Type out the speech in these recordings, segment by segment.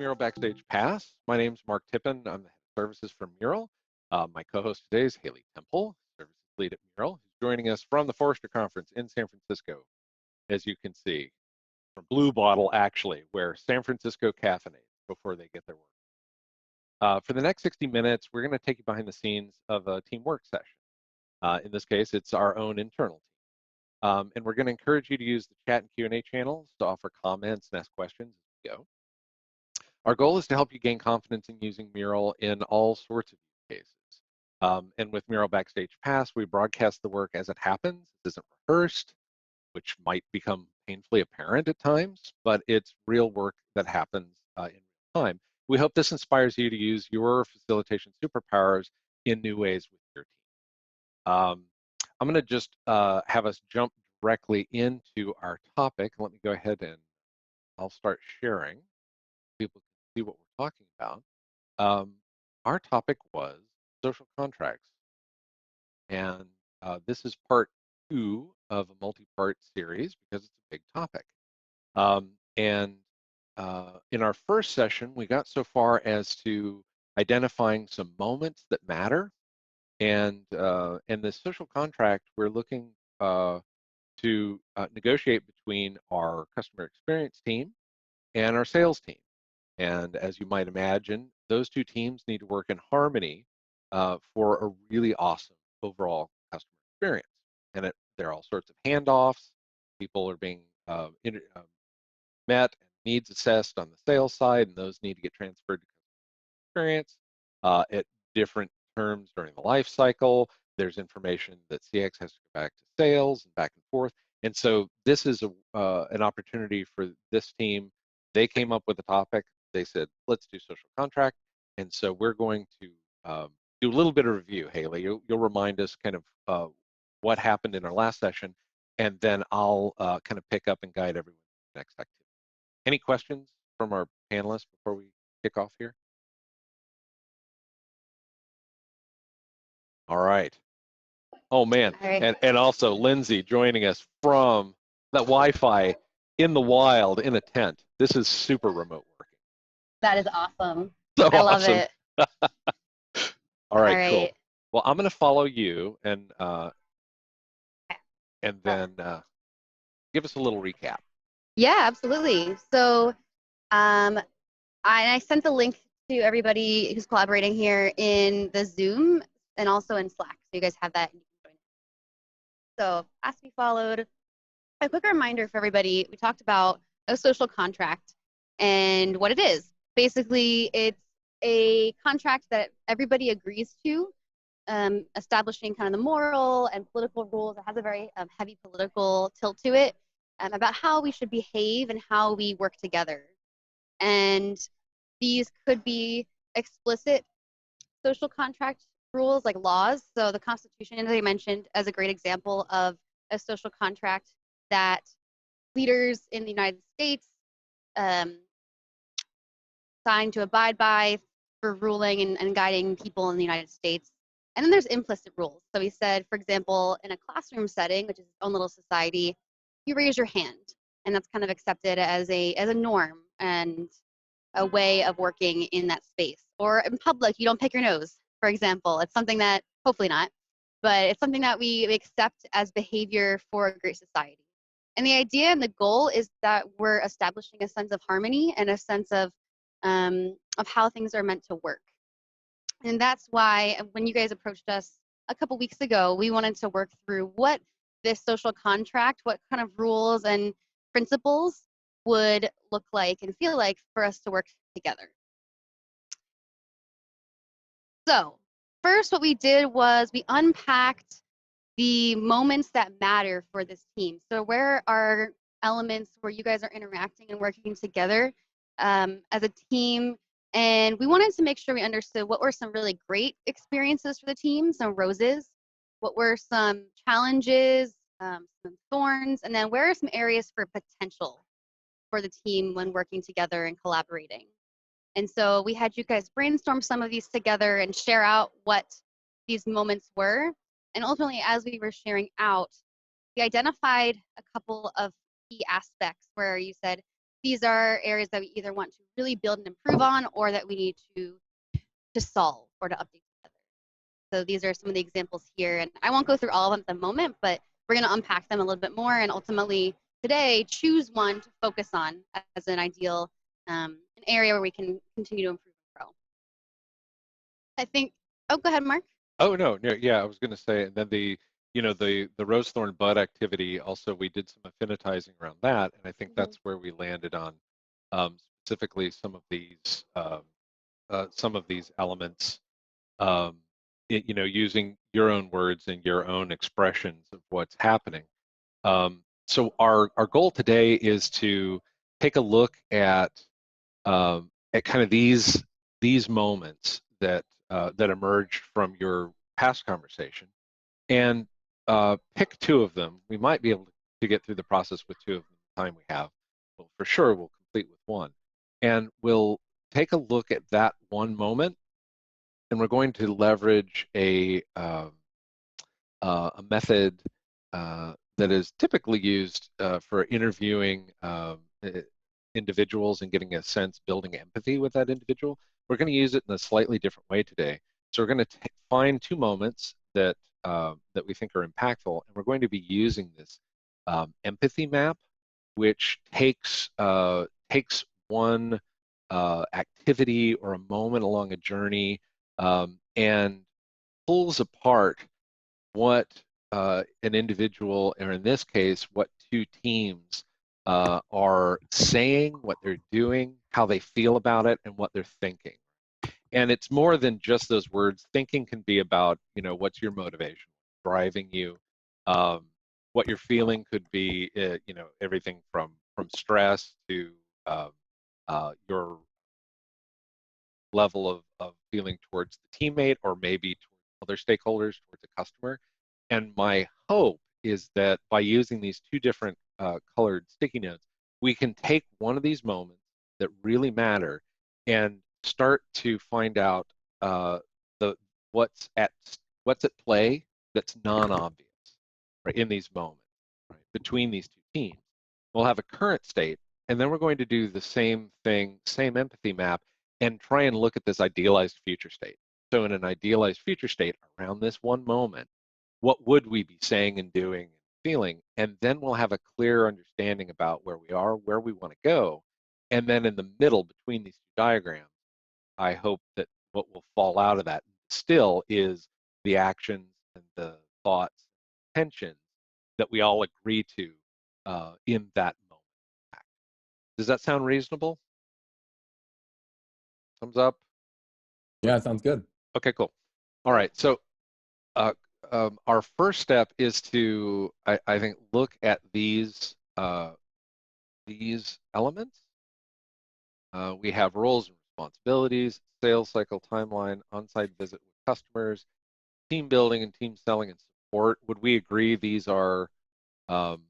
MURAL Backstage Pass. My name is Mark Tippin. I'm the head of services for MURAL. My co-host today is Hailey Temple, services lead at MURAL, who's joining us from the Forrester Conference in San Francisco, as you can see, from Blue Bottle, actually, where San Francisco caffeinates before they get their work. For the next 60 minutes, we're going to take you behind the scenes of a teamwork session. In this case, it's our own internal team. And we're going to encourage you to use the chat and Q&A channels to offer comments and ask questions as we go. Our goal is to help you gain confidence in using MURAL in all sorts of use cases. And with MURAL Backstage Pass, we broadcast the work as it happens. It isn't rehearsed, which might become painfully apparent at times, but it's real work that happens in real time. We hope this inspires you to use your facilitation superpowers in new ways with your team. I'm going to just have us jump directly into our topic. Let me go ahead and I'll start sharing. People can see what we're talking about. Our topic was social contracts, and this is part 2 of a multi-part series because it's a big topic. In our first session, we got so far as to identifying some moments that matter, and in the social contract, we're looking to negotiate between our customer experience team and our sales team. And as you might imagine, those two teams need to work in harmony for a really awesome overall customer experience. And there are all sorts of handoffs. People are being met and needs assessed on the sales side, and those need to get transferred to customer experience at different terms during the life cycle. There's information that CX has to go back to sales and back and forth. And so this is an opportunity for this team. They came up with a topic. They said, let's do social contract. And so we're going to do a little bit of review. Hailey, you'll remind us kind of what happened in our last session, and then I'll kind of pick up and guide everyone to the next activity. Any questions from our panelists before we kick off here? All right. Oh, man. Right. And also Lindsay joining us from that Wi-Fi in the wild in a tent. This is super remote working. That is awesome. So I love awesome. it. All right, cool. Well, I'm going to follow you and then give us a little recap. Yeah, absolutely. So I sent the link to everybody who's collaborating here in the Zoom and also in Slack. So you guys have that. So as we followed, a quick reminder for everybody, we talked about a social contract and what it is. Basically, it's a contract that everybody agrees to, establishing kind of the moral and political rules. It has a very heavy political tilt to it about how we should behave and how we work together. And these could be explicit social contract rules like laws. So the Constitution, as I mentioned, as a great example of a social contract that leaders in the United States signed to abide by for ruling and guiding people in the United States. And then there's implicit rules. So we said, for example, in a classroom setting, which is its own little society, you raise your hand, and that's kind of accepted as a norm and a way of working in that space. Or in public, you don't pick your nose, for example. It's something that, hopefully not, but it's something that we accept as behavior for a great society. And the idea and the goal is that we're establishing a sense of harmony and a sense of how things are meant to work. And that's why when you guys approached us a couple weeks ago, we wanted to work through what this social contract, what kind of rules and principles would look like and feel like for us to work together. So first, what we did was we unpacked the moments that matter for this team. So where are elements where you guys are interacting and working together as a team? And we wanted to make sure we understood what were some really great experiences for the team, some roses, what were some challenges, some thorns, and then where are some areas for potential for the team when working together and collaborating. And so we had you guys brainstorm some of these together and share out what these moments were. And ultimately, as we were sharing out, we identified a couple of key aspects where you said, these are areas that we either want to really build and improve on, or that we need to solve or to update together. So these are some of the examples here, and I won't go through all of them at the moment, but we're going to unpack them a little bit more, and ultimately today choose one to focus on as an ideal an area where we can continue to improve and grow. I think. Oh, go ahead, Mark. Oh no, yeah, I was going to say, and then the rose thorn bud activity. Also, we did some affinitizing around that, and I think that's where we landed on specifically some of these elements. Using your own words and your own expressions of what's happening. So our goal today is to take a look at kind of these moments that emerge from your past conversation, and pick two of them. We might be able to get through the process with two of them the time we have. Well, for sure, we'll complete with one, and we'll take a look at that one moment, and we're going to leverage a method that is typically used for interviewing individuals and getting a sense, building empathy with that individual. We're going to use it in a slightly different way today. So we're going to find two moments that we think are impactful, and we're going to be using this empathy map, which takes one activity or a moment along a journey and pulls apart what an individual, or in this case, what two teams are saying, what they're doing, how they feel about it, and what they're thinking. And it's more than just those words. Thinking can be about, what's your motivation, driving you. What you're feeling could be, everything from stress to your level of feeling towards the teammate, or maybe towards other stakeholders, towards a customer. And my hope is that by using these two different colored sticky notes, we can take one of these moments that really matter and start to find out what's at play that's non-obvious, right, in these moments, right, between these two teams. We'll have a current state, and then we're going to do the same thing, same empathy map, and try and look at this idealized future state. So in an idealized future state, around this one moment, what would we be saying and doing and feeling? And then we'll have a clear understanding about where we are, where we want to go. And then in the middle between these two diagrams, I hope that what will fall out of that still is the actions and the thoughts, tensions that we all agree to in that moment. Does that sound reasonable? Thumbs up? Yeah, it sounds good. Okay, cool. All right, so our first step is to, I think, look at these elements. We have roles and responsibilities, sales cycle timeline, on-site visit with customers, team building and team selling and support. Would we agree these are kind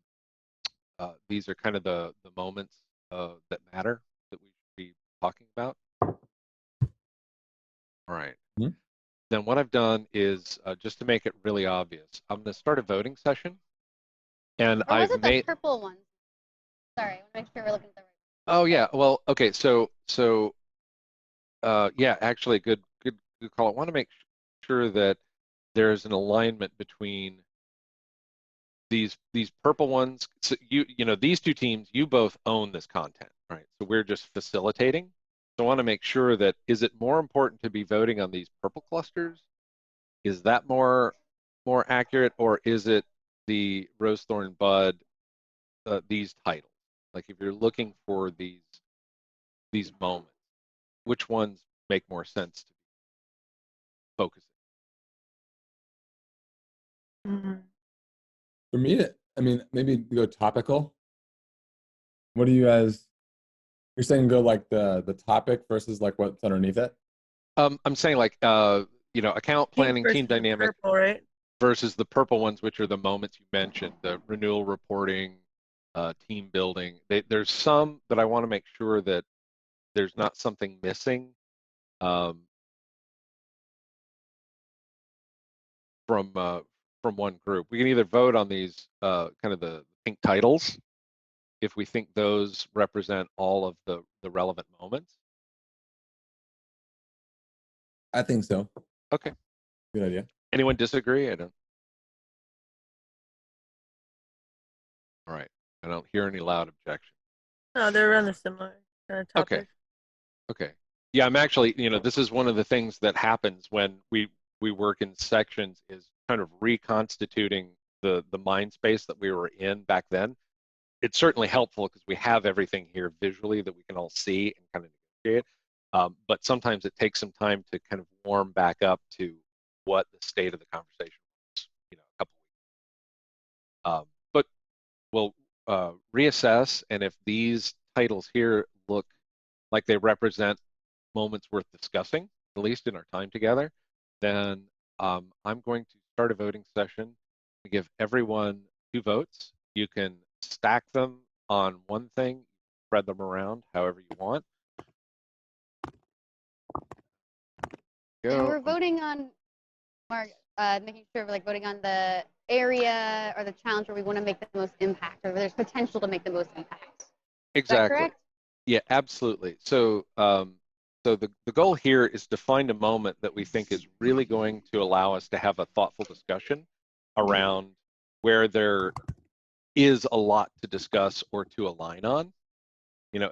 of the moments that matter that we should be talking about? All right. Mm-hmm. Then what I've done is, just to make it really obvious, I'm going to start a voting session. And Or was I've it the purple one? Sorry, I want to make sure we're looking at the right. Oh yeah, well, okay, so yeah, actually, good call. I want to make sure that there's an alignment between these purple ones. So these two teams, you both own this content, right? So we're just facilitating. So I want to make sure that, is it more important to be voting on these purple clusters? Is that more accurate, or is it the rose thorn bud, these titles? Like, if you're looking for these moments, which ones make more sense to be focusing? For me, I mean, maybe go topical. What do you guys? You're saying go like the topic versus like what's underneath it? I'm saying, like, account planning, team dynamic, purple, right? versus the purple ones, which are the moments you mentioned, the renewal reporting, team building. There's some that I want to make sure that there's not something missing from one group. We can either vote on these kind of the pink titles, if we think those represent all of the relevant moments? I think so. Okay. Good idea. Anyone disagree? I don't. All right. I don't hear any loud objections. No, they're around the similar kind of topic. Okay. Okay. Yeah, I'm actually, this is one of the things that happens when we work in sections, is kind of reconstituting the mind space that we were in back then. It's certainly helpful because we have everything here visually that we can all see and kind of negotiate. But sometimes it takes some time to kind of warm back up to what the state of the conversation was, a couple weeks. But we'll reassess, and if these titles here look like they represent moments worth discussing, at least in our time together, then I'm going to start a voting session to give everyone 2 votes. You can stack them on one thing, spread them around however you want. And Go. we're voting on, Mark, making sure we're voting on the area or the challenge where we want to make the most impact, or where there's potential to make the most impact. Exactly. Is that correct? Yeah, absolutely. So, so the goal here is to find a moment that we think is really going to allow us to have a thoughtful discussion around where there is a lot to discuss or to align on,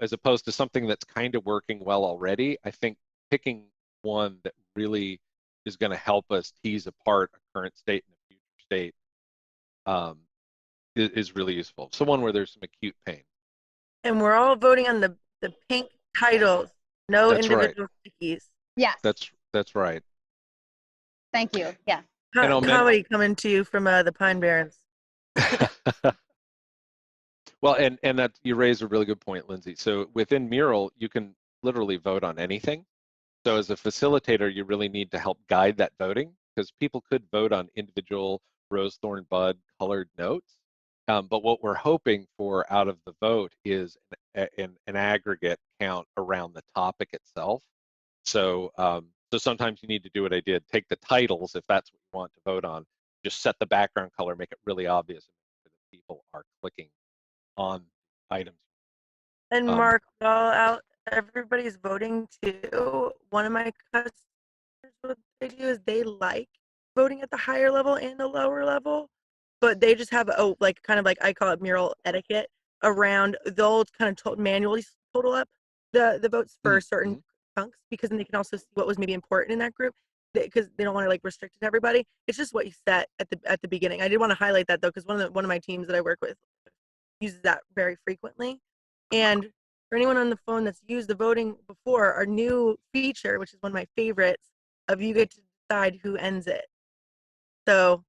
as opposed to something that's kind of working well already. I think picking one that really is going to help us tease apart a current state and a future state is really useful. So one where there's some acute pain. And we're all voting on the pink titles, no That's individual stickies. Yes. That's right. Thank you. Yeah. Comedy coming to you from the Pine Barrens. Well, and that you raise a really good point, Lindsay. So within Mural, you can literally vote on anything. So as a facilitator, you really need to help guide that voting, because people could vote on individual rose, thorn, bud colored notes. But what we're hoping for out of the vote is an aggregate count around the topic itself. So so sometimes you need to do what I did, take the titles, if that's what you want to vote on, just set the background color, make it really obvious that people are clicking on items. And Mark, while everybody's voting too, one of my customers, what they do is they like voting at the higher level and the lower level, but they just have kind of like I call it mural etiquette around. They'll kind of manually total up the votes for certain chunks, because then they can also see what was maybe important in that group, because they don't want to restrict it to everybody. It's just what you set at the beginning. I did want to highlight that though, because one of my teams that I work with uses that very frequently. And for anyone on the phone that's used the voting before, our new feature, which is one of my favorites, of you get to decide who ends it. So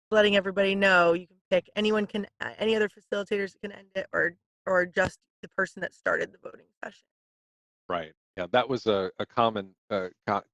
letting everybody know, you can pick any other facilitators can end it, or just the person that started the voting session. Right. Yeah, that was a common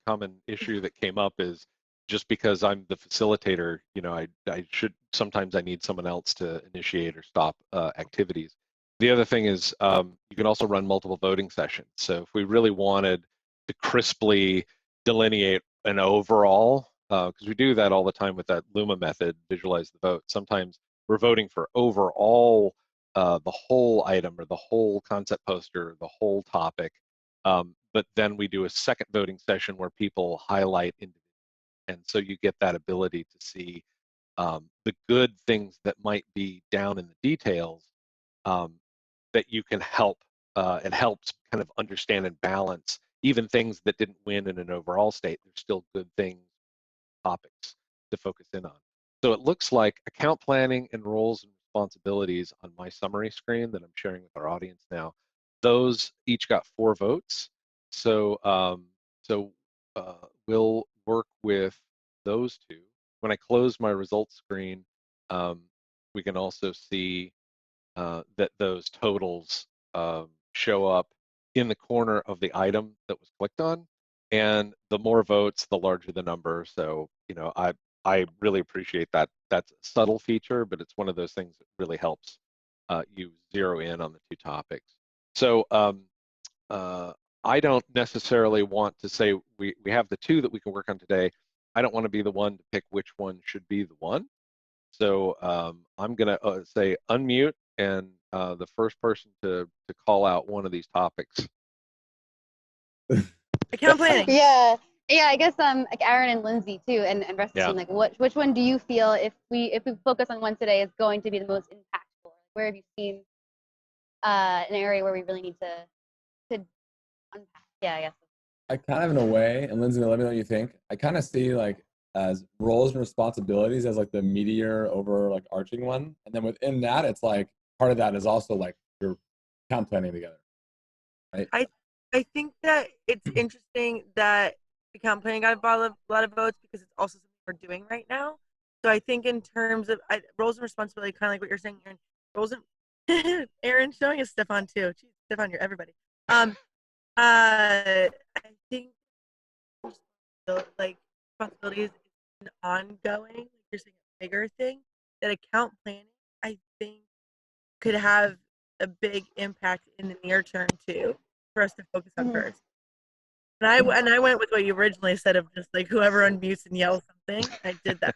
common issue that came up, is just because I'm the facilitator, I should, sometimes I need someone else to initiate or stop activities. The other thing is you can also run multiple voting sessions. So if we really wanted to crisply delineate an overall, because we do that all the time with that Luma method, visualize the vote. Sometimes we're voting for overall the whole item or the whole concept poster, the whole topic. But then we do a second voting session where people highlight individuals. And so you get that ability to see the good things that might be down in the details that you can help. It helps kind of understand and balance even things that didn't win in an overall state. There's still good things, topics to focus in on. So it looks like account planning and roles and responsibilities on my summary screen that I'm sharing with our audience now, those each got 4 votes. So we'll work with those 2. When I close my results screen, we can also see that those totals show up in the corner of the item that was clicked on. And the more votes, the larger the number. So, I really appreciate that. That's a subtle feature, but it's one of those things that really helps you zero in on the 2 topics. So I don't necessarily want to say we have the 2 that we can work on today. I don't want to be the one to pick which one should be the one. So I'm going to say unmute and the first person to call out one of these topics. Account planning. Yeah. Yeah, I guess like Aaron and Lindsay too, and rest of the Yeah. team. Like, which one do you feel if we focus on one today is going to be the most impactful? Where have you seen an area where we really need to unpack? Yeah, I guess. I kind of, in a way, and Lindsay, let me know what you think. I kind of see like as roles and responsibilities as like the meteor over like arching one, and then within that, it's like part of that is also like your account planning together, right? I think that it's interesting that account planning got a lot of votes because it's also something we're doing right now. So I think in terms of roles and responsibility, kind of like what you're saying, Aaron. Roles and Aaron showing us Stefan too. Jeez, Stefan, you're everybody. I think like responsibilities is an ongoing, like you're saying, a bigger thing. That account planning, I think, could have a big impact in the near term too, for us to focus on first. And I went with what you originally said of just like whoever unmutes and yells something. I did that.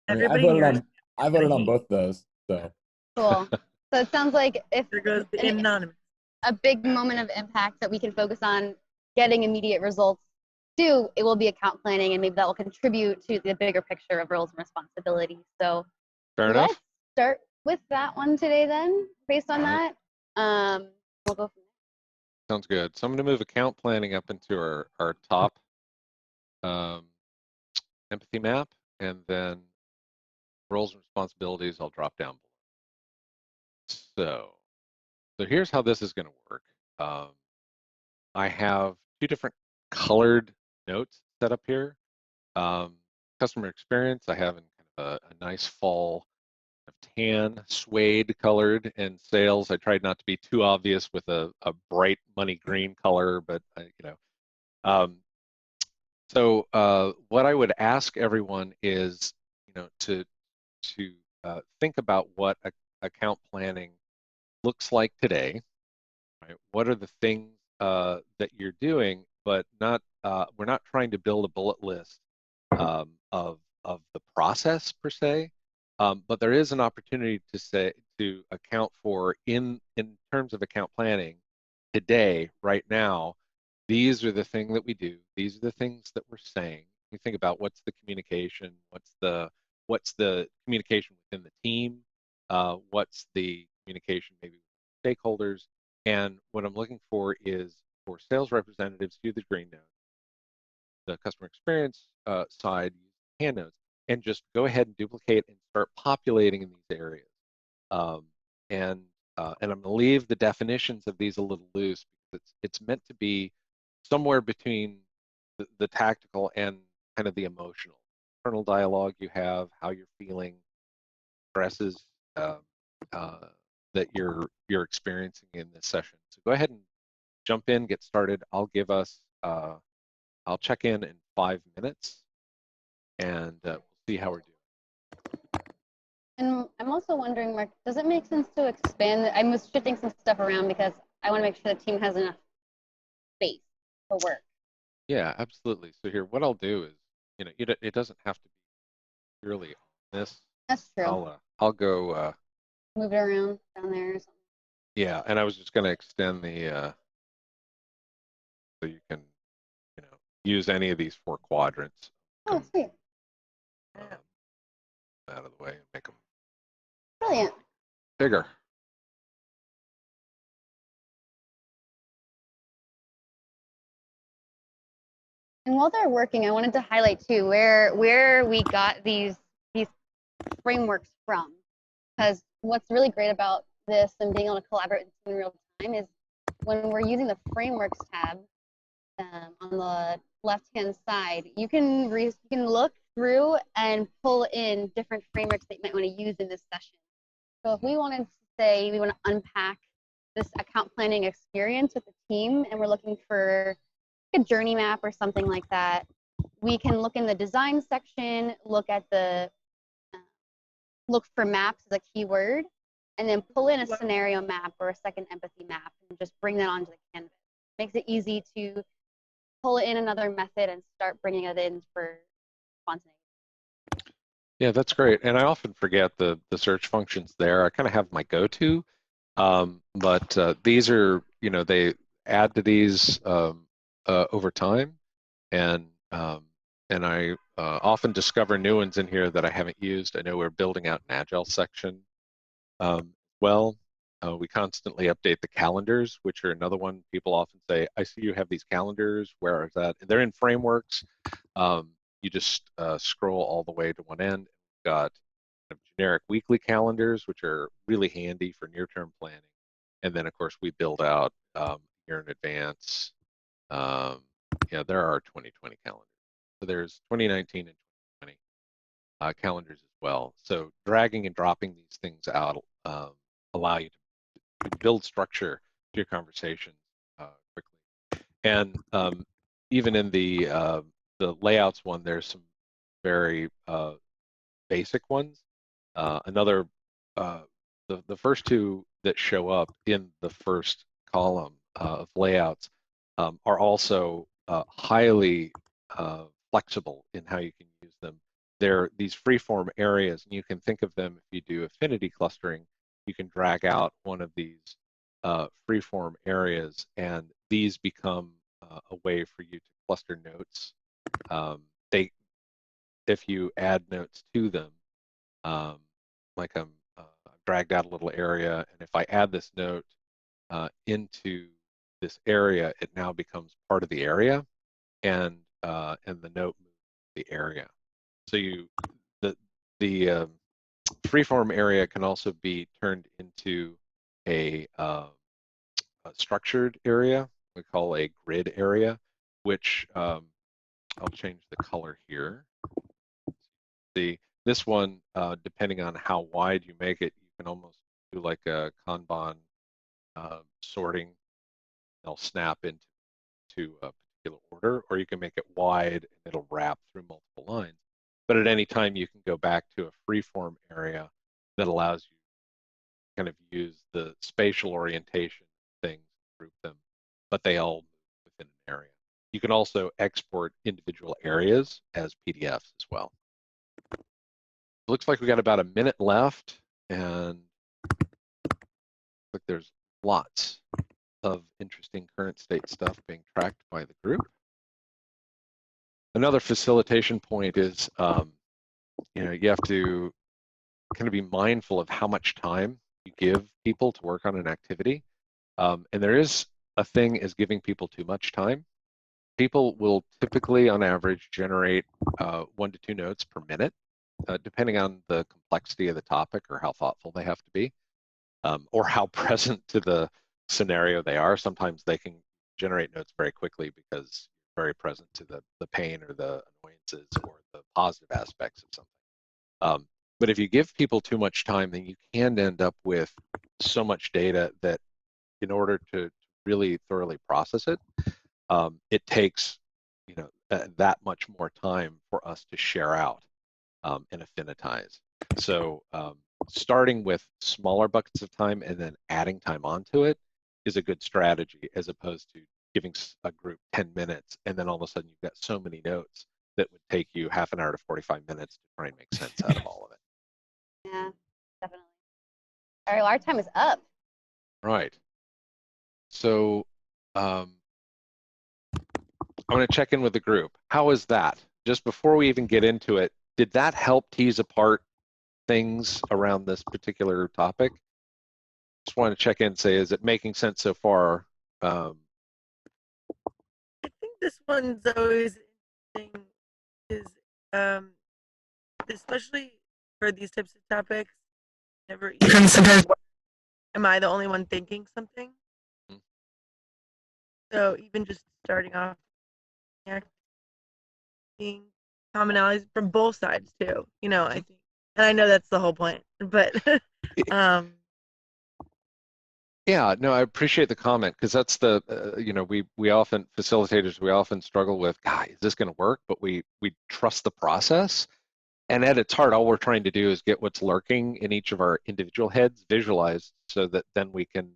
I mean, Everybody here. I voted on both those. So Cool. So it sounds like if there goes the anonymous. A big moment of impact that we can focus on getting immediate results to, it will be account planning, and maybe that will contribute to the bigger picture of roles and responsibilities. So Fair enough. let's start with that one today then, based on that. We'll go from there. Sounds good. So I'm going to move account planning up into our top empathy map, and then roles and responsibilities I'll drop down below. So here's how this is going to work. I have two different colored notes set up here. Customer experience, I have in kind of a nice fall of tan, suede colored, and sales, I tried not to be too obvious with a bright money green color, but so what I would ask everyone is, to think about what account planning looks like today. Right? What are the things that you're doing, but not we're not trying to build a bullet list of the process per se, but there is an opportunity to account for in terms of account planning today, right now. These are the things that we do. These are the things that we're saying. You think about what's the communication, what's the communication within the team, what's the communication maybe with stakeholders, and what I'm looking for is for sales representatives to do the green note, the customer experience side, use hand notes, and just go ahead and duplicate and start populating in these areas. And I'm going to leave the definitions of these a little loose because it's meant to be somewhere between the tactical and kind of the emotional. Internal dialogue you have, how you're feeling, stresses that you're experiencing in this session. So go ahead and jump in, get started. I'll check in 5 minutes, and we'll see how we're doing. And I'm also wondering, Mark, does it make sense to expand? I'm shifting some stuff around because I want to make sure the team has enough space for work. Yeah, absolutely. So here, what I'll do is, it doesn't have to be purely on this. That's true. I'll go move it around down there or something. Yeah, and I was just going to extend the so you can, use any of these 4 quadrants. Oh, sweet. Out of the way and make them Brilliant. bigger. And while they're working, I wanted to highlight too where we got these frameworks from. Because what's really great about this and being able to collaborate in real time is when we're using the frameworks tab on the left-hand side, you can look through and pull in different frameworks that you might want to use in this session. So if we wanted to say we want to unpack this account planning experience with the team and we're looking for a journey map or something like that, we can look in the design section, look for maps as a keyword, and then pull in a scenario map or a second empathy map and just bring that onto the canvas. Makes it easy to pull in another method and start bringing it in for spontaneity. Yeah, that's great. And I often forget the search functions there. I kind of have my go-to, But these are, they add to these over time, and I often discover new ones in here that I haven't used. I know we're building out an Agile section. Well, we constantly update the calendars, which are another one. People often say, I see you have these calendars. Where is that? They're in frameworks. You just scroll all the way to one end. We've got generic weekly calendars, which are really handy for near-term planning. And then, of course, we build out year in advance. Yeah, there are 2020 calendars. So there's 2019 and 2020 calendars as well. So dragging and dropping these things out allow you to build structure to your conversations quickly. And even in the layouts one, there's some very basic ones. Another, the first two that show up in the first column of layouts are also highly flexible in how you can use them. They're these freeform areas, and you can think of them, if you do affinity clustering, you can drag out one of these freeform areas, and these become a way for you to cluster notes. If you add notes to them, like I've dragged out a little area, and if I add this note into this area, it now becomes part of the area, and the note moves the area. So the freeform area can also be turned into a structured area, we call a grid area, which I'll change the color here. This one, depending on how wide you make it, you can almost do like a Kanban sorting. They'll snap into a particular order, or you can make it wide and it'll wrap through multiple lines. But at any time, you can go back to a freeform area that allows you to kind of use the spatial orientation things, group them, but they all move within an area. You can also export individual areas as PDFs as well. It looks like we got about a minute left, and look, there's lots of interesting current state stuff being tracked by the group. Another facilitation point is, you have to kind of be mindful of how much time you give people to work on an activity. And there is a thing as giving people too much time. People will typically, on average, generate 1 to 2 notes per minute, depending on the complexity of the topic or how thoughtful they have to be, or how present to the scenario they are. Sometimes they can generate notes very quickly because you're very present to the pain or the annoyances or the positive aspects of something. But if you give people too much time, then you can end up with so much data that in order to really thoroughly process it, it takes that much more time for us to share out and affinitize. So starting with smaller buckets of time and then adding time onto it is a good strategy, as opposed to giving a group 10 minutes and then all of a sudden you've got so many notes that would take you half an hour to 45 minutes to try and make sense out of all of it. Yeah, definitely. All right, well, our time is up. Right. So I'm going to check in with the group. How is that? Just before we even get into it, did that help tease apart things around this particular topic? Just want to check in and say, is it making sense so far? I think this one's always interesting, is especially for these types of topics, sometimes am I the only one thinking something? Mm-hmm. So even just starting off, seeing commonalities from both sides too, I think, and I know that's the whole point, but yeah, no, I appreciate the comment, because that's the we often, facilitators, we often struggle with, God, is this going to work? But we trust the process, and at its heart, all we're trying to do is get what's lurking in each of our individual heads visualized, so that then we can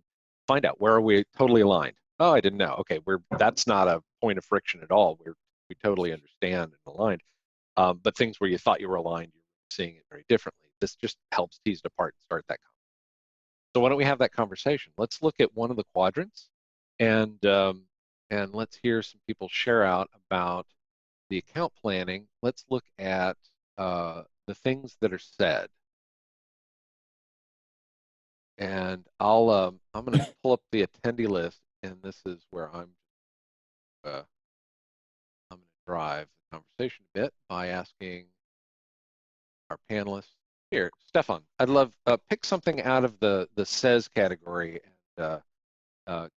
find out where are we totally aligned. Oh, I didn't know. Okay, that's not a point of friction at all. We totally understand and aligned. But things where you thought you were aligned, you're seeing it very differently. This just helps tease it apart and start that conversation. So why don't we have that conversation? Let's look at one of the quadrants, and let's hear some people share out about the account planning. Let's look at the things that are said, and I'm going to pull up the attendee list, and this is where I'm going to drive the conversation a bit by asking our panelists. Here, Stefan, I'd love pick something out of the says category, and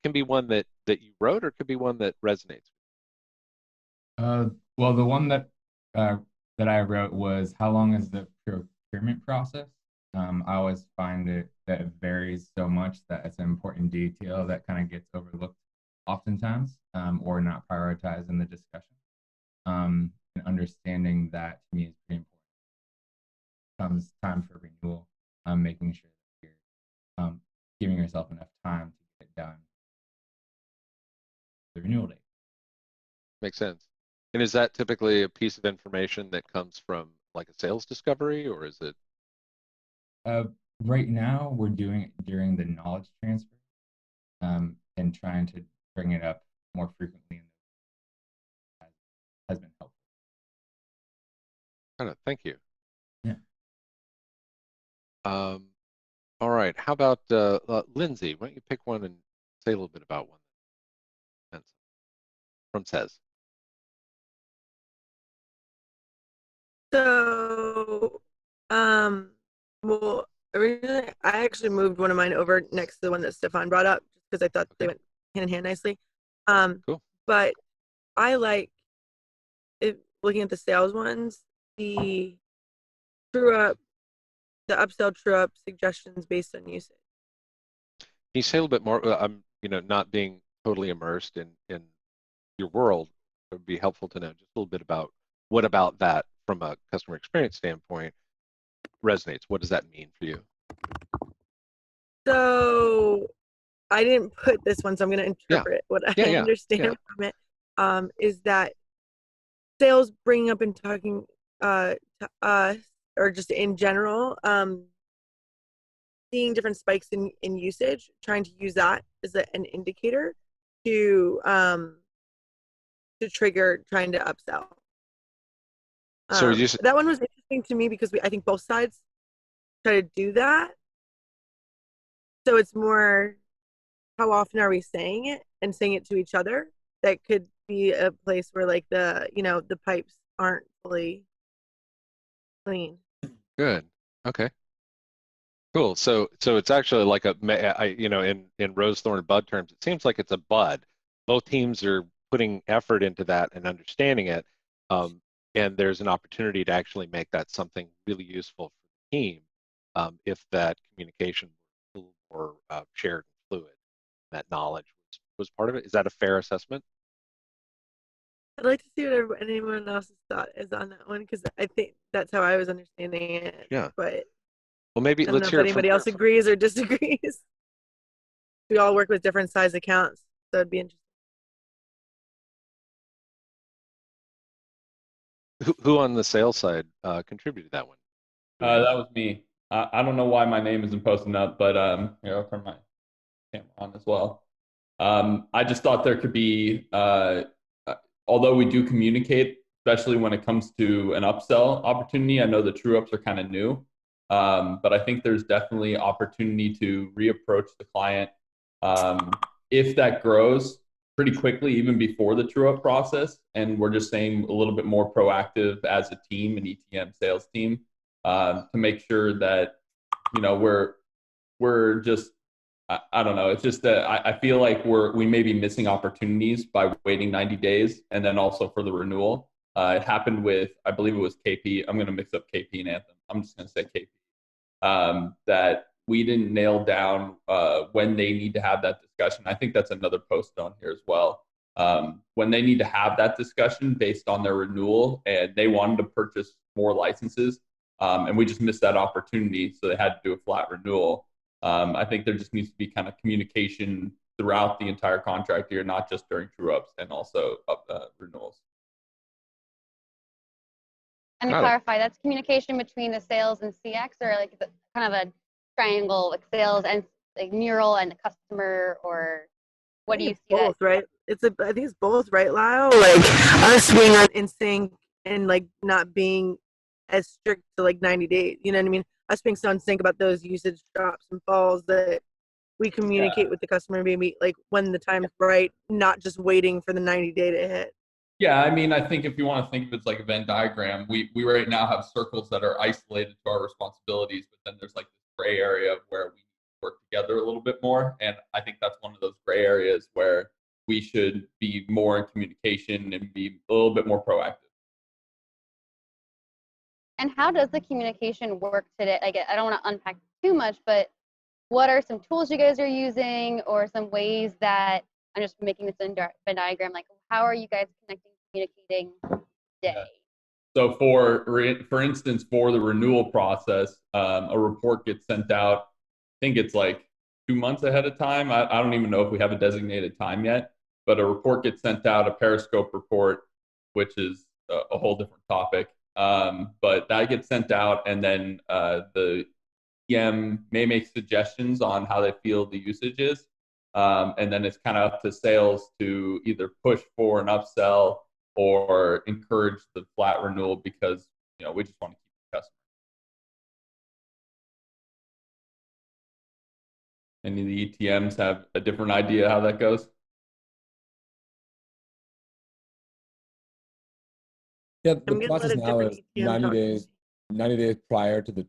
can be one that you wrote, or could be one that resonates. Well, the one that I wrote was, how long is the procurement process? I always find that it varies so much that it's an important detail that kind of gets overlooked oftentimes, or not prioritized in the discussion. And understanding that to me is pretty important. Comes time for renewal, making sure that you're giving yourself enough time to get it done. The renewal date. Makes sense. And is that typically a piece of information that comes from like a sales discovery, or is it? Right now, we're doing it during the knowledge transfer, and trying to bring it up more frequently has been helpful. Kind of, thank you. Yeah. All right. How about Lindsay? Why don't you pick one and say a little bit about one from says? So, well, originally I actually moved one of mine over next to the one that Stefan brought up just because I thought they went hand in hand nicely. Cool. But I like looking at the sales ones, the true up, the upsell true up suggestions based on usage. Can you say a little bit more? I'm, not being totally immersed in your world. It would be helpful to know just a little bit about what about that from a customer experience standpoint resonates. What does that mean for you? So I didn't put this one, so I'm going to interpret what I understand from it. Is that sales bringing up and talking to us, or just in general, seeing different spikes in usage, trying to use that as an indicator to trigger trying to upsell. So that one was interesting to me because I think both sides try to do that. So it's more, how often are we saying it and saying it to each other? That could be a place where like the pipes aren't fully clean. Good. Okay. Cool. So it's actually like in rose thorn bud terms, it seems like it's a bud. Both teams are putting effort into that and understanding it, and there's an opportunity to actually make that something really useful for the team, if that communication was a little more shared and fluid. That knowledge was part of it. Is that a fair assessment? I'd like to see what anyone else's thought is on that one, because I think that's how I was understanding it. Yeah. But well, maybe I don't let's know hear if anybody else agrees or disagrees. We all work with different size accounts, so it'd be interesting. Who on the sales side contributed that one? That was me. I don't know why my name isn't posting up, but here, I'll turn my camera on as well. I just thought there could be, although we do communicate, especially when it comes to an upsell opportunity. I know the true ups are kind of new, but I think there's definitely opportunity to reapproach the client if that grows pretty quickly, even before the true up process. And we're just saying a little bit more proactive as a team, an ETM sales team, to make sure that, we're just, I don't know. It's just that I feel like we may be missing opportunities by waiting 90 days, and then also for the renewal. It happened with, I believe it was KP. I'm going to mix up KP and Anthem. I'm just going to say KP. That we didn't nail down when they need to have that discussion. I think that's another post on here as well. When they need to have that discussion based on their renewal, and they wanted to purchase more licenses, and we just missed that opportunity, so they had to do a flat renewal. I think there just needs to be kind of communication throughout the entire contract year, not just during true ups, and also renewals. And to clarify, that's communication between the sales and CX, or like kind of a triangle, like sales and like Mural and the customer, or what do you see both, that? right? I think it's both, right, Lyle? Like us being on in sync and like not being as strict to like 90 days. You know what I mean? Us being so in sync about those usage drops and falls that we communicate with the customer maybe like when the time's right, not just waiting for the 90-day to hit. Yeah, I mean, I think if you want to think of it as like a Venn diagram, we right now have circles that are isolated to our responsibilities, but then there's like this gray area where we work together a little bit more. And I think that's one of those gray areas where we should be more in communication and be a little bit more proactive. And how does the communication work today? I don't want to unpack too much, but what are some tools you guys are using, or some ways that, I'm just making this Venn diagram, like how are you guys connecting, communicating today? Yeah. So for instance, for the renewal process, a report gets sent out, I think it's like 2 months ahead of time. I don't even know if we have a designated time yet, but a report gets sent out, a Periscope report, which is a whole different topic. But that gets sent out, and then the PM may make suggestions on how they feel the usage is. And then it's kind of up to sales to either push for an upsell or encourage the flat renewal because, you know, we just want to keep the customer. Any of the ETMs have a different idea how that goes? Yeah, the process now is 90 days prior to the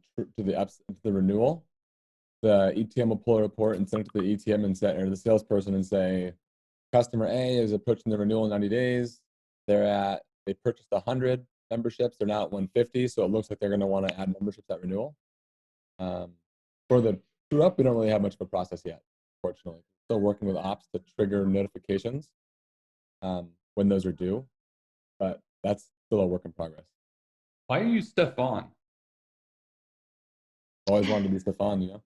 renewal. The ETM will pull a report and send it to the ETM and or the salesperson and say, customer A is approaching the renewal in 90 days. They purchased 100 memberships. They're now at 150, so it looks like they're going to want to add memberships at renewal. For the true up, we don't really have much of a process yet, fortunately. Still working with ops to trigger notifications when those are due, but that's still a work in progress. Why are you Stefan? Always wanted to be Stefan, you know.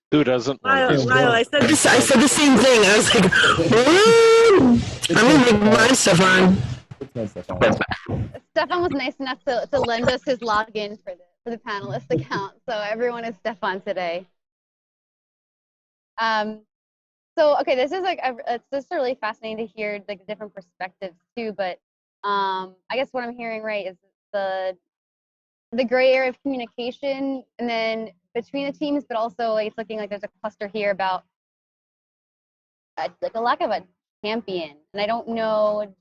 Who doesn't? Lyle, I said the same thing. I was like, I'm gonna make mine Stefan. Stefan was nice enough to lend us his login for the panelist account, so everyone is Stefan today. So okay, this is like it's just really fascinating to hear like the different perspectives too. But I guess what I'm hearing right is the gray area of communication, and then between the teams, but also like, it's looking like there's a cluster here about like a lack of a champion, and I don't know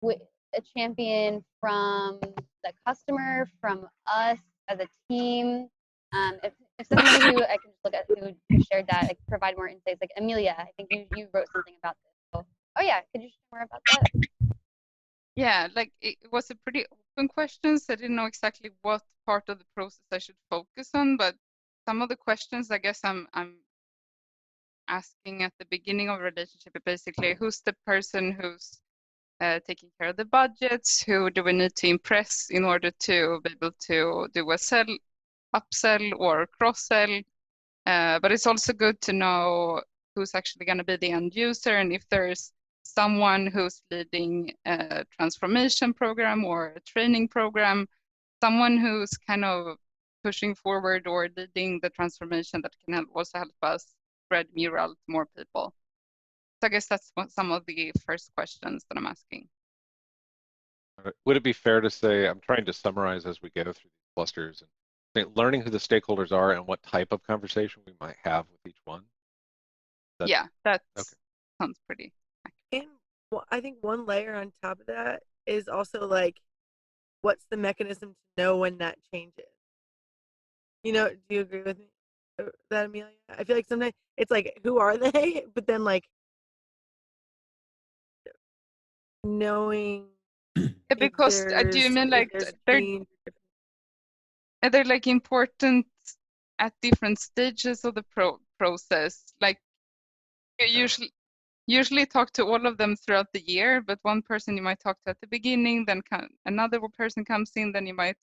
a champion from the customer, from us as a team. If somebody who I can just look at who shared that, like provide more insights, like Amelia, I think you wrote something about this. So, oh yeah, could you share more about that? Yeah, like it was a pretty open question, so I didn't know exactly what part of the process I should focus on, but some of the questions I guess I'm asking at the beginning of a relationship are basically who's the person who's taking care of the budgets, who do we need to impress in order to be able to do a upsell or cross-sell, but it's also good to know who's actually going to be the end user, and if there's someone who's leading a transformation program or a training program, someone who's kind of pushing forward or leading the transformation that can also help us spread Mural to more people. So I guess that's some of the first questions that I'm asking. Would it be fair to say, I'm trying to summarize as we go through these clusters, and learning who the stakeholders are and what type of conversation we might have with each one? Yeah, that sounds pretty accurate. And I think one layer on top of that is also like, what's the mechanism to know when that changes? You know, do you agree with me that, Amelia? I feel like sometimes it's like, who are they? But then like knowing. Because do you mean like they're like important at different stages of the process? Like you usually talk to all of them throughout the year, but one person you might talk to at the beginning, then another person comes in, then you might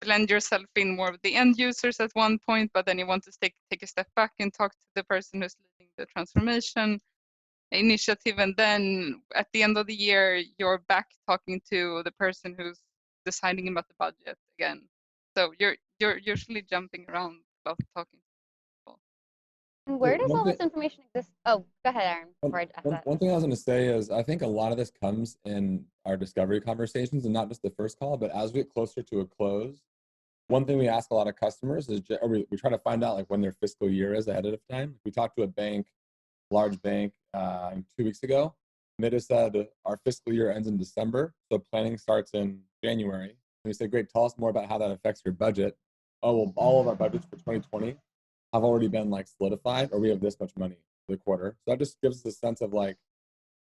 blend yourself in more with the end users at one point, but then you want to take a step back and talk to the person who's leading the transformation initiative, and then at the end of the year you're back talking to the person who's deciding about the budget again. So you're usually jumping around about talking to people. And where does One all thing- this information exist? Oh, go ahead, Aaron. Before I ask that. One thing I was going to say is I think a lot of this comes in our discovery conversations, and not just the first call, but as we get closer to a close, one thing we ask a lot of customers is, or we try to find out like when their fiscal year is ahead of time. We talked to a bank, large bank, 2 weeks ago, and they just said our fiscal year ends in December, so planning starts in January. And we say, great, tell us more about how that affects your budget. Oh, well, all of our budgets for 2020 have already been like solidified, or we have this much money for the quarter. So that just gives us a sense of like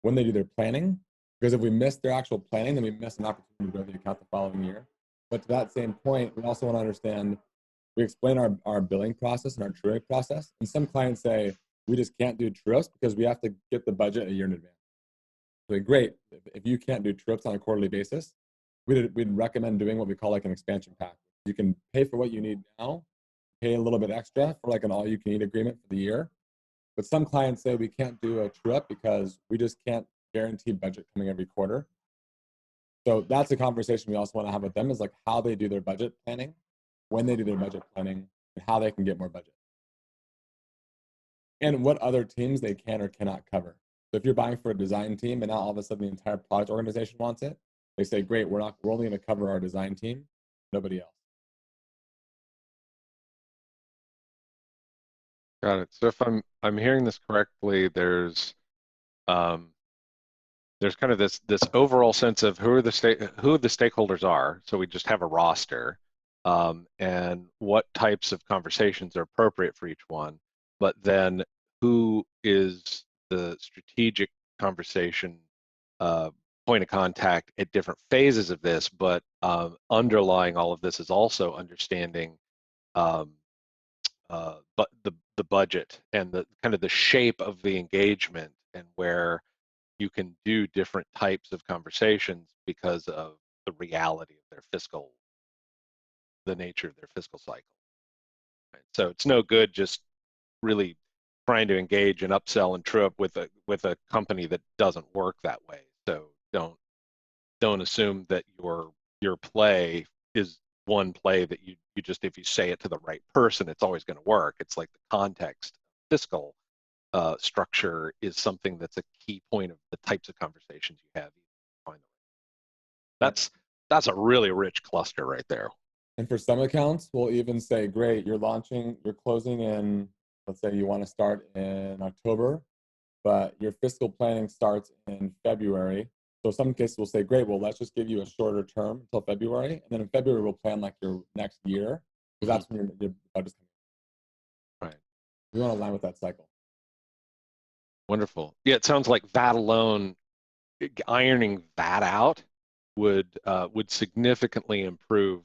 when they do their planning, because if we miss their actual planning, then we miss an opportunity to grow the account the following year. But to that same point, we also want to understand, we explain our billing process and our true up process. And some clients say, we just can't do true ups because we have to get the budget a year in advance. So great, if you can't do true ups on a quarterly basis, we'd recommend doing what we call like an expansion pack. You can pay for what you need now, pay a little bit extra for like an all you can eat agreement for the year. But some clients say we can't do a true up because we just can't guarantee budget coming every quarter. So that's a conversation we also want to have with them, is like how they do their budget planning, when they do their budget planning, and how they can get more budget. And what other teams they can or cannot cover. So if you're buying for a design team and now all of a sudden the entire product organization wants it, they say, great, we're only going to cover our design team, nobody else. Got it. So if I'm hearing this correctly, there's kind of this overall sense of who the stakeholders are. So we just have a roster, and what types of conversations are appropriate for each one. But then who is the strategic conversation point of contact at different phases of this? But underlying all of this is also understanding but the budget and the kind of the shape of the engagement, and where you can do different types of conversations because of the reality of the nature of their fiscal cycle. Right? So it's no good just really trying to engage and upsell and true up with a company that doesn't work that way. So don't assume that your play is one play that you just, if you say it to the right person, it's always going to work. It's like the context fiscal structure is something that's a key point of the types of conversations you have. That's a really rich cluster right there. And for some accounts, we'll even say, great, you're closing in, let's say you want to start in October, but your fiscal planning starts in February. So some cases we'll say, great, well, let's just give you a shorter term until February. And then in February, we'll plan like your next year, because that's when your budget's coming. Right. We want to align with that cycle. Wonderful. Yeah, it sounds like that alone, ironing that out would significantly improve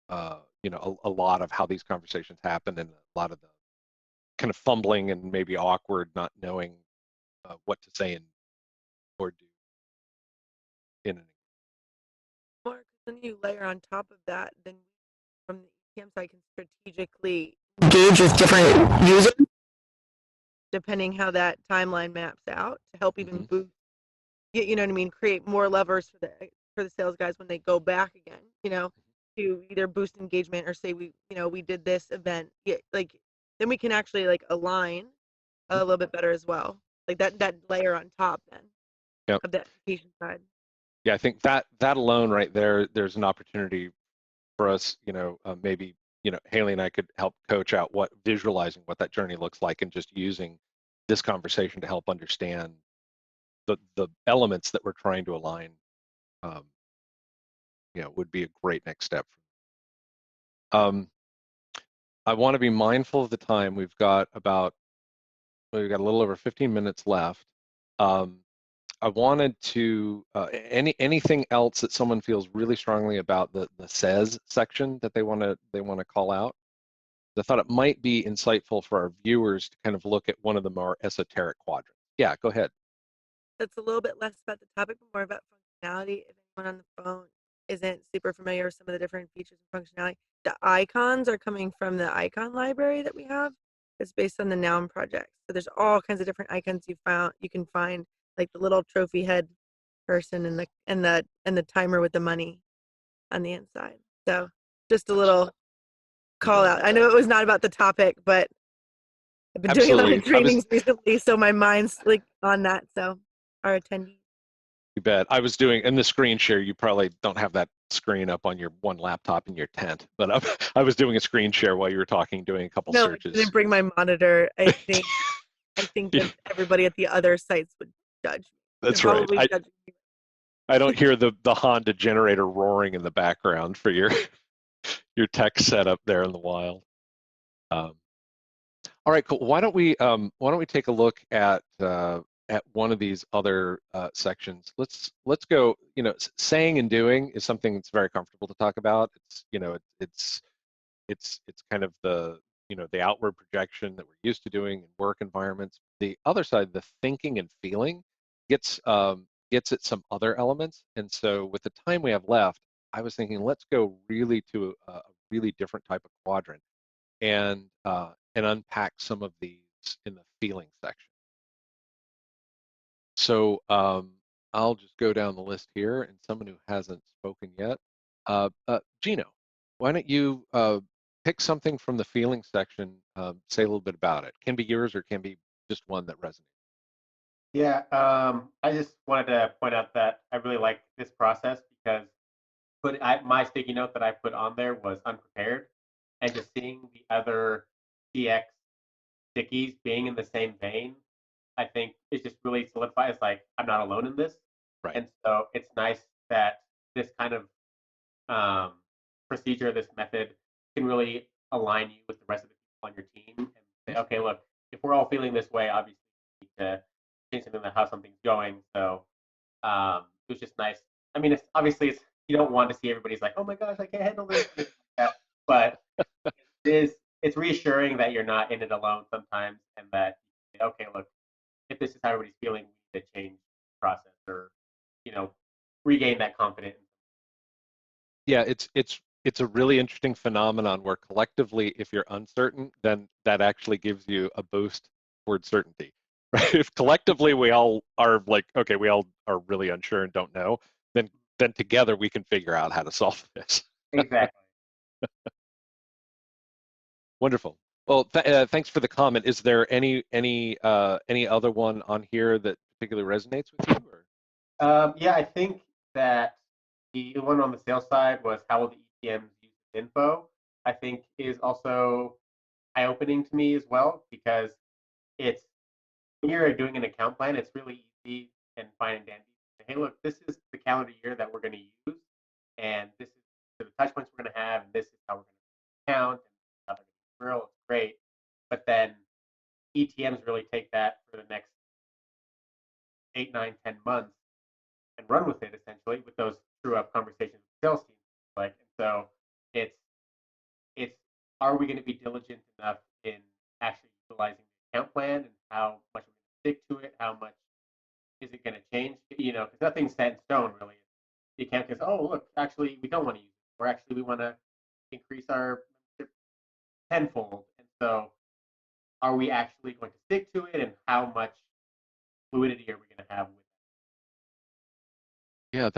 a lot of how these conversations happen, and a lot of the kind of fumbling and maybe awkward, not knowing what to say and or do in an. Mark, then you layer on top of that, then from the ETM side can strategically engage with different users, depending how that timeline maps out, to help even boost, you know what I mean, create more levers for the sales guys when they go back again, to either boost engagement or say we did this event, then we can actually like align a little bit better as well, like that layer on top then of the education side. Yeah, I think that alone right there, there's an opportunity for us, maybe, Hailey and I could help coach out visualizing what that journey looks like, and just using this conversation to help understand the elements that we're trying to align, would be a great next step. I want to be mindful of the time. We've got a little over 15 minutes left. I wanted to anything else that someone feels really strongly about the says section that they want to call out. I thought it might be insightful for our viewers to kind of look at one of the more esoteric quadrants. Yeah, go ahead. That's a little bit less about the topic, but more about functionality. If anyone on the phone isn't super familiar with some of the different features and functionality, the icons are coming from the icon library that we have. It's based on the Noun project. So there's all kinds of different icons you can find, like the little trophy head person and the timer with the money on the inside. So just a little call out. I know it was not about the topic, but I've been doing a lot of trainings recently, so my mind's like on that. So our attendees. You bet. I was doing in the screen share. You probably don't have that screen up on your one laptop in your tent, but I was doing a screen share while you were talking, doing a couple searches. I didn't bring my monitor. I think that everybody at the other sites would judge me. That's right. I don't hear the Honda generator roaring in the background for your tech setup there in the wild. All right, cool. Why don't we take a look at one of these other sections? Let's go. Saying and doing is something that's very comfortable to talk about. It's kind of the the outward projection that we're used to doing in work environments. The other side, the thinking and feeling, gets at some other elements. And so with the time we have left, I was thinking, let's go really to a really different type of quadrant and unpack some of these in the feeling section. So I'll just go down the list here, and someone who hasn't spoken yet, Gino, why don't you pick something from the feeling section, say a little bit about it. Can be yours or can be just one that resonates. Yeah, I just wanted to point out that I really like this process because my sticky note that I put on there was unprepared, and just seeing the other CX stickies being in the same vein, I think it just really solidifies like I'm not alone in this. Right. And so it's nice that this kind of procedure, this method, can really align you with the rest of the people on your team and say, okay, look, if we're all feeling this way, obviously we need to change something about how something's going. So it was just nice. I mean, it's you don't want to see everybody's like, oh my gosh, I can't handle this, but it's reassuring that you're not in it alone sometimes, and that okay, look, if this is how everybody's feeling, we need to change the process or regain that confidence. Yeah, it's a really interesting phenomenon where collectively, if you're uncertain, then that actually gives you a boost toward certainty. Right? If collectively we all are like, okay, we all are really unsure and don't know, then together we can figure out how to solve this. Exactly. Wonderful. Well, thanks for the comment. Is there any other one on here that particularly resonates with you? Or? Yeah, I think that the one on the sales side was how will the ETMs use this info, I think is also eye-opening to me as well, because it's when you're doing an account plan, it's really easy and fine and dandy. Hey, look, this is the calendar year that we're going to use, and this is the touch points we're going to have, and this is how we're going to count, and how they're going to be. It's great, but then ETMs really take that for the next 8, 9, 10 months and run with it, essentially, with those true-up conversations with the sales team. And so it's are we going to be diligent enough in actually utilizing the account plan, and how much we're going to stick to it, how much is it going to change? Because nothing's set in stone, really. You can't just, oh, look, actually, we don't want to use it, or actually, we want to increase our membership tenfold. And so are we actually going to stick to it, and how much fluidity are we going to have with it? Yeah,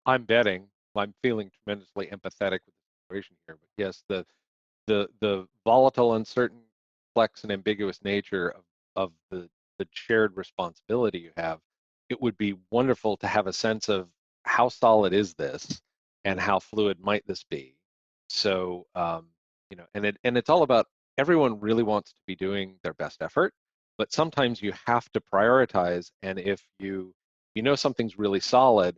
I'm betting, I'm feeling tremendously empathetic with the situation here, but yes, the volatile, uncertain, complex, and ambiguous nature of the shared responsibility you have, it would be wonderful to have a sense of how solid is this and how fluid might this be. So and it's all about, everyone really wants to be doing their best effort, but sometimes you have to prioritize, and if you know something's really solid,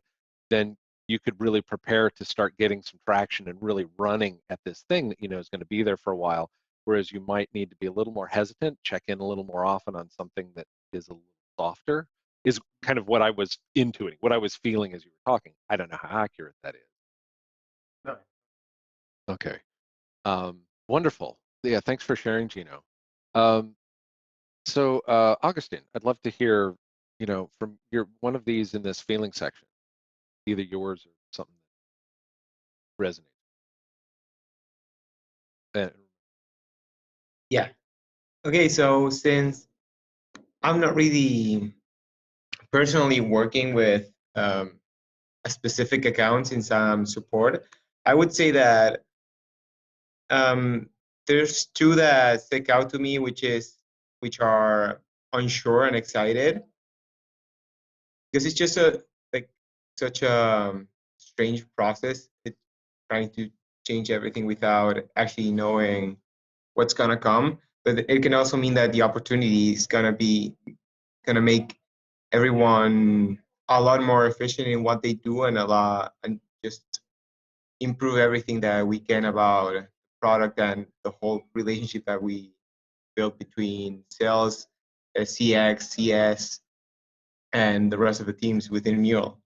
then you could really prepare to start getting some traction and really running at this thing that is going to be there for a while, whereas you might need to be a little more hesitant, check in a little more often on something that is a little softer, is kind of what I was intuiting, what I was feeling as you were talking. I don't know how accurate that is. No. Okay. Wonderful. Yeah, thanks for sharing, Gino. So Augustine, I'd love to hear, from one of these in this feeling section, either yours or something that resonates. Yeah. Okay, so since I'm not really personally working with a specific account, since I'm support, I would say that There's two that stick out to me, which are unsure and excited, because it's just such a strange process. It's trying to change everything without actually knowing what's gonna come. But it can also mean that the opportunity is gonna make everyone a lot more efficient in what they do, and just improve everything that we can about product and the whole relationship that we built between sales, CX, CS, and the rest of the teams within Mural.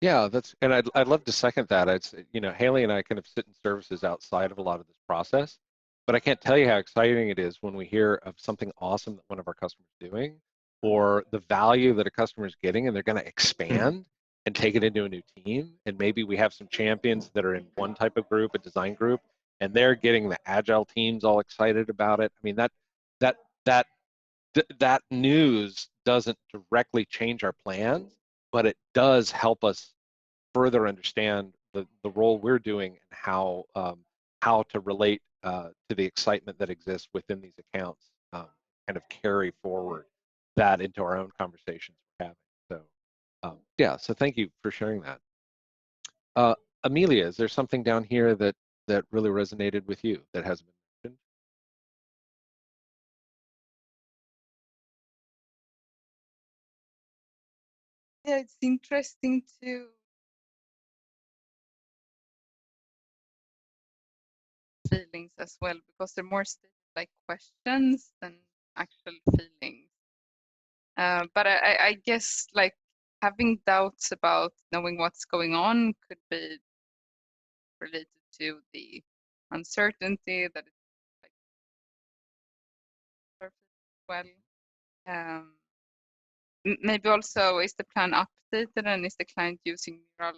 Yeah, and I'd love to second that. It's, Hailey and I kind of sit in services outside of a lot of this process, but I can't tell you how exciting it is when we hear of something awesome that one of our customers is doing, or the value that a customer is getting, and they're going to expand and take it into a new team. And maybe we have some champions that are in one type of group, a design group, and they're getting the agile teams all excited about it. I mean, that news doesn't directly change our plans, but it does help us further understand the role we're doing and how to relate to the excitement that exists within these accounts, kind of carry forward that into our own conversations we're having. So yeah, so thank you for sharing that. Amelia, is there something down here that really resonated with you that hasn't been mentioned? Yeah, it's interesting to feelings as well, because they're more stated like questions than actual feelings. But I guess like having doubts about knowing what's going on could be related to the uncertainty that it's like surface as well. Maybe also, is the plan updated and is the client using Mural?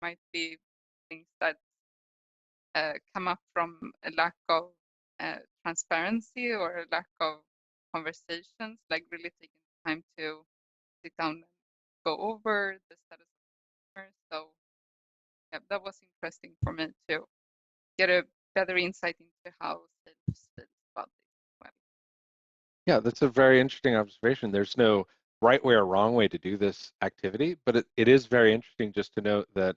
Might be things that come up from a lack of transparency or a lack of conversations, like really taking time to sit down and go over the status of the customer. So yeah, that was interesting for me to get a better insight into how sales feels about this as well. Yeah, that's a very interesting observation. There's no right way or wrong way to do this activity, but it is very interesting just to note that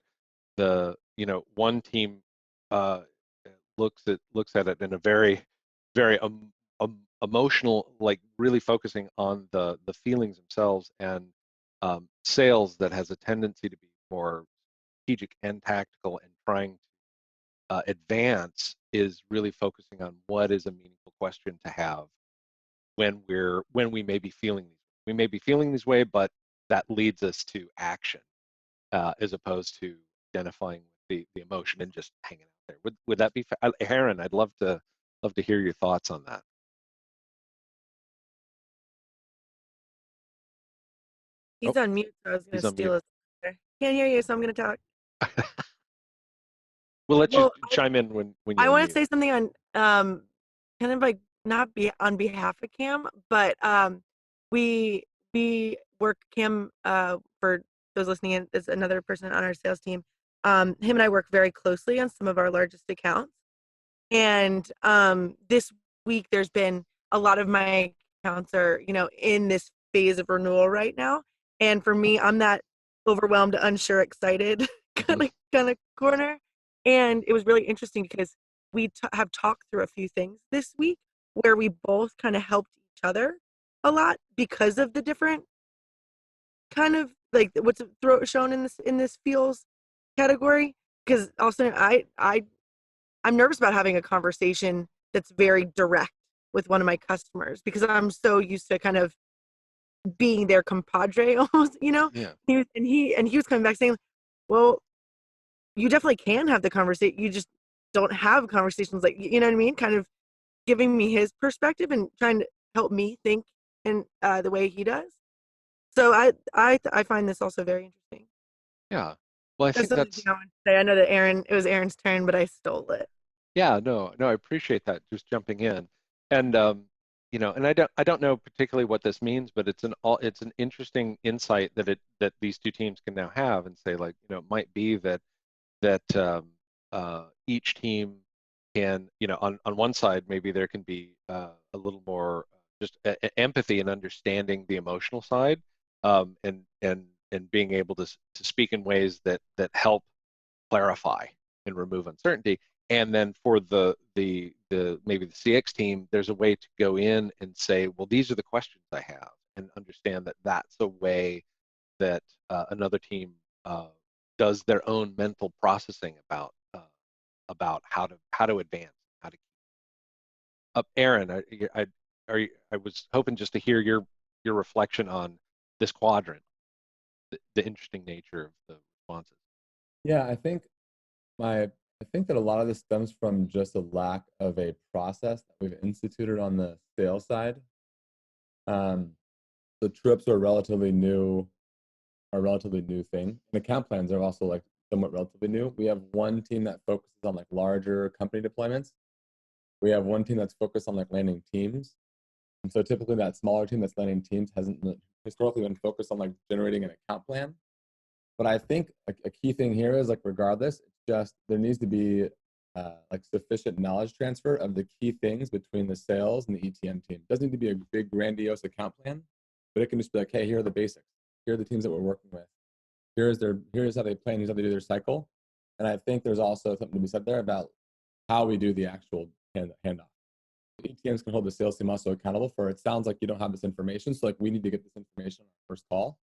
one team looks at it in a very emotional, like really focusing on the feelings themselves, and sales that has a tendency to be more strategic and tactical and trying to advance is really focusing on what is a meaningful question to have when we may be feeling these way, but that leads us to action as opposed to identifying the emotion and just hanging out there. Would that be Aaron? I'd love to hear your thoughts on that. He's on mute, so I was going He's to on steal mute. his. Can't hear you, so I'm going to talk. We'll let Well, you chime in when you. I want to say something on kind of like not be on behalf of Cam, but we work Cam for those listening in is another person on our sales team. Him and I work very closely on some of our largest accounts, and this week there's been a lot of my accounts are in this phase of renewal right now, and for me, I'm that overwhelmed, unsure, excited kind of corner. And it was really interesting because we have talked through a few things this week where we both kind of helped each other a lot because of the different kind of like what's shown in this feels category. Because also I'm nervous about having a conversation that's very direct with one of my customers because I'm so used to kind of being their compadre almost, Yeah. He was coming back saying, well, you definitely can have the conversation. You just don't have conversations like, you know what I mean? Kind of giving me his perspective and trying to help me think in the way he does. So I find this also very interesting. Yeah. Well, I think the that's. thing I want to say. I know that it was Aaron's turn, but I stole it. Yeah, no, I appreciate that. Just jumping in, and and I don't know particularly what this means, but it's an interesting insight that these two teams can now have and say, like, it might be that each team can, on one side, maybe there can be a little more just empathy and understanding the emotional side, and being able to speak in ways that help clarify and remove uncertainty. And then for the maybe the CX team, there's a way to go in and say, well, these are the questions I have, and understand that that's a way that another team does their own mental processing about how to advance, how to keep up. Aaron, I was hoping just to hear your reflection on this quadrant, the interesting nature of the responses. Yeah, I think that a lot of this stems from just a lack of a process that we've instituted on the sales side. The trips are a relatively new thing. And account plans are also like somewhat relatively new. We have one team that focuses on like larger company deployments. We have one team that's focused on like landing teams. And so typically that smaller team that's landing teams hasn't historically been focused on like generating an account plan. But I think a key thing here is like regardless, it's just there needs to be like sufficient knowledge transfer of the key things between the sales and the ETM team. It doesn't need to be a big grandiose account plan, but it can just be like, hey, here are the basics. Here are the teams that we're working with. Here's how they plan, here's how they do their cycle. And I think there's also something to be said there about how we do the actual handoff. ETMs can hold the sales team also accountable for, it sounds like you don't have this information, so like we need to get this information on our first call,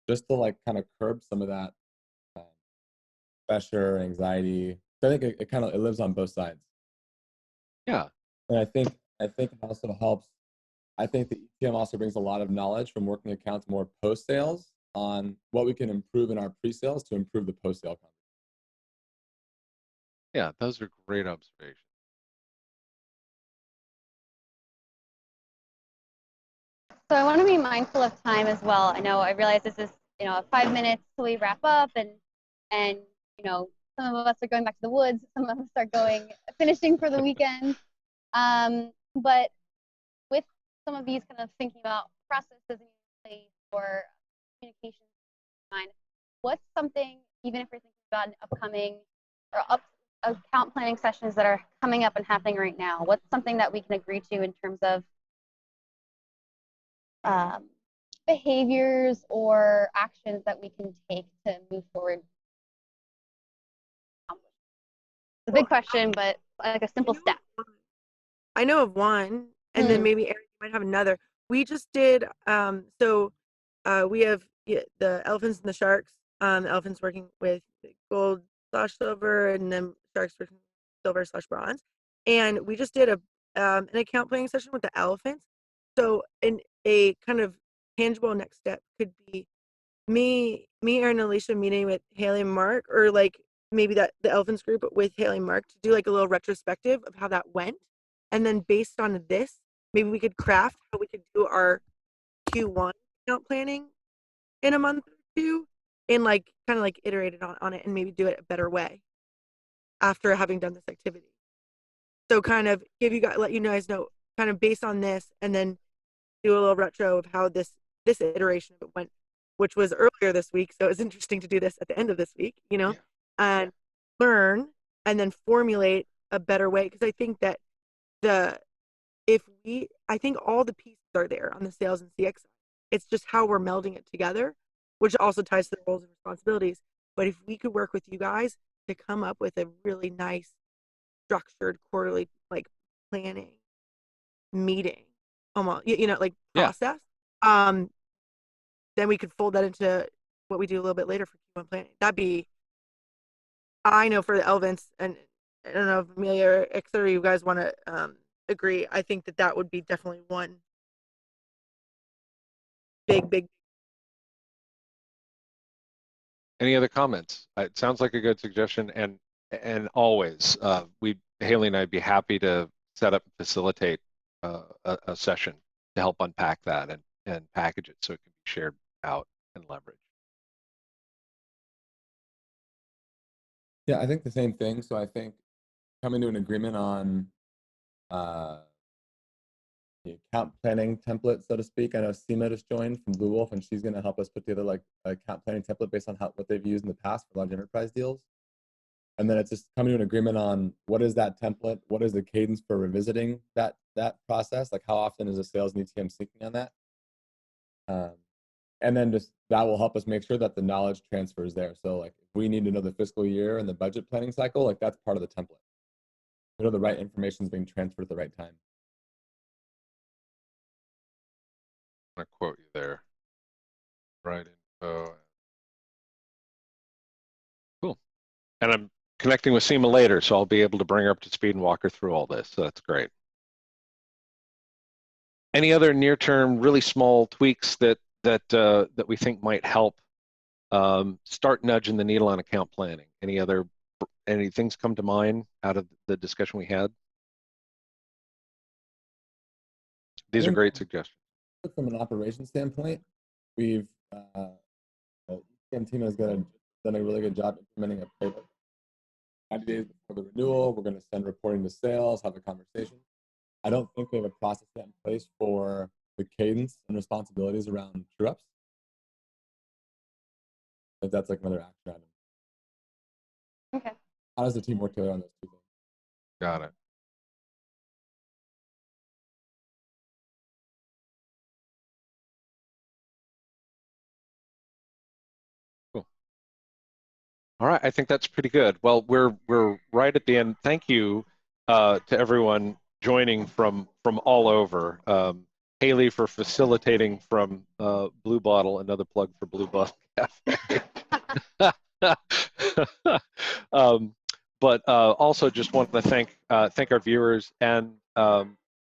just to like kind of curb some of that pressure, anxiety. So I think it lives on both sides. Yeah. And I think it also helps. I think the ETM also brings a lot of knowledge from working accounts more post-sales on what we can improve in our pre-sales to improve the post-sale conversation. Yeah, those are great observations. So I want to be mindful of time as well. I realize this is 5 minutes till we wrap up, and some of us are going back to the woods, some of us are finishing for the weekend. But with some of these kind of thinking about processes in place or communication in mind, what's something, even if you're thinking about an upcoming or account planning sessions that are coming up and happening right now, what's something that we can agree to in terms of behaviors or actions that we can take to move forward? It's a big question, but like a simple step. I know of one, and then maybe Eric might have another. We just did, we have the elephants and the sharks. The elephants working with gold/silver, and then sharks working silver/bronze. And we just did an account planning session with the elephants. So a kind of tangible next step could be me, Aaron, and Alicia meeting with Hailey and Mark, or like maybe that the elephants group with Hailey and Mark to do like a little retrospective of how that went. And then based on this, maybe we could craft how we could do our Q1 account planning in a month or two, and like kind of like iterated on it and maybe do it a better way after having done this activity. So kind of let you guys know kind of based on this, and then do a little retro of how this iteration of it went, which was earlier this week. So it's interesting to do this at the end of this week, and learn and then formulate a better way. Because I think that I think all the pieces are there on the sales and CX side. It's just how we're melding it together, which also ties to the roles and responsibilities. But if we could work with you guys to come up with a really nice structured quarterly like planning meeting, almost process, then we could fold that into what we do a little bit later for Q1 planning. That'd be, I know for the elephants, and I don't know if Amelia or Exeter, you guys want to agree. I think that would be definitely one big. Any other comments? It sounds like a good suggestion, and always Hailey and I'd be happy to set up and facilitate a session to help unpack that and package it so it can be shared out and leveraged. Yeah, I think the same thing. So I think coming to an agreement on the account planning template, so to speak. I know Seema just joined from Blue Wolf, and she's going to help us put together like a account planning template based on what they've used in the past for large enterprise deals. And then it's just coming to an agreement on what is that template, what is the cadence for revisiting that process, like how often is a sales and ETM syncing on that, and then just that will help us make sure that the knowledge transfer is there. So like if we need to know the fiscal year and the budget planning cycle, like that's part of the template. We know the right information is being transferred at the right time. I'm gonna quote you there. Right info. Cool. And I'm connecting with Seema later, so I'll be able to bring her up to speed and walk her through all this. So that's great. Any other near-term, really small tweaks that we think might help start nudging the needle on account planning? Any things come to mind out of the discussion we had? These are great suggestions. From an operations standpoint, we've the ETM team has done a really good job implementing a playbook. 90 days before the renewal, we're going to send reporting to sales, have a conversation. I don't think we have a process yet in place for the cadence and responsibilities around true-ups. But that's like another action item. Okay. How does the team work together on those two things? Got it. Cool. All right, I think that's pretty good. Well, we're right at the end. Thank you to everyone joining from all over. Hailey for facilitating from Blue Bottle, another plug for Blue Bottle Cafe. But also just want to thank our viewers, and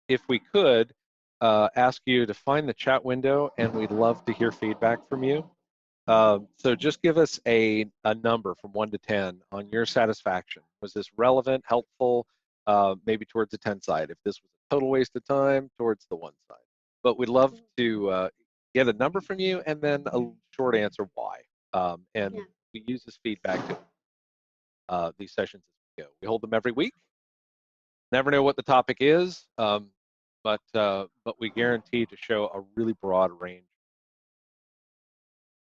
if we could ask you to find the chat window, and we'd love to hear feedback from you. So just give us a number from 1 to 10 on your satisfaction. Was this relevant, helpful, maybe towards the 10 side? If this was a total waste of time, towards the 1 side. But we'd love to get a number from you and then a short answer why. We use this feedback to these sessions as we go. We hold them every week. Never know what the topic is, but we guarantee to show a really broad range.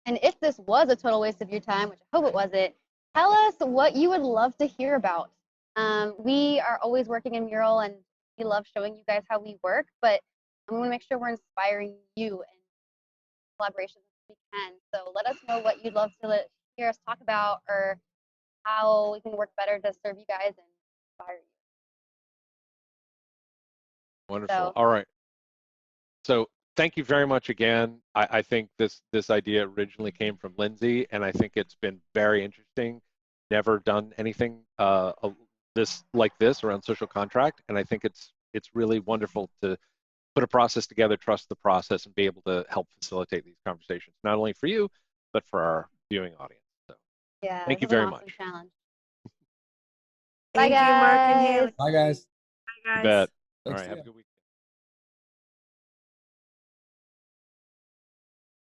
And if this was a total waste of your time, which I hope it wasn't, tell us what you would love to hear about. We are always working in Mural, and we love showing you guys how we work, but I want to make sure we're inspiring you and collaborations as we can. So let us know what you'd love to hear us talk about, or how we can work better to serve you guys and inspire you. Wonderful. So, all right. So thank you very much again. I think this idea originally came from Lindsay, and I think it's been very interesting. Never done anything like this around social contract, and I think it's really wonderful to put a process together, trust the process, and be able to help facilitate these conversations, not only for you, but for our viewing audience. So yeah, thank you this is an very awesome much. challenge. Thank you, Mark and Hailey. Bye, guys. Bye, guys. You bet. All Thanks right, to have you. a good week.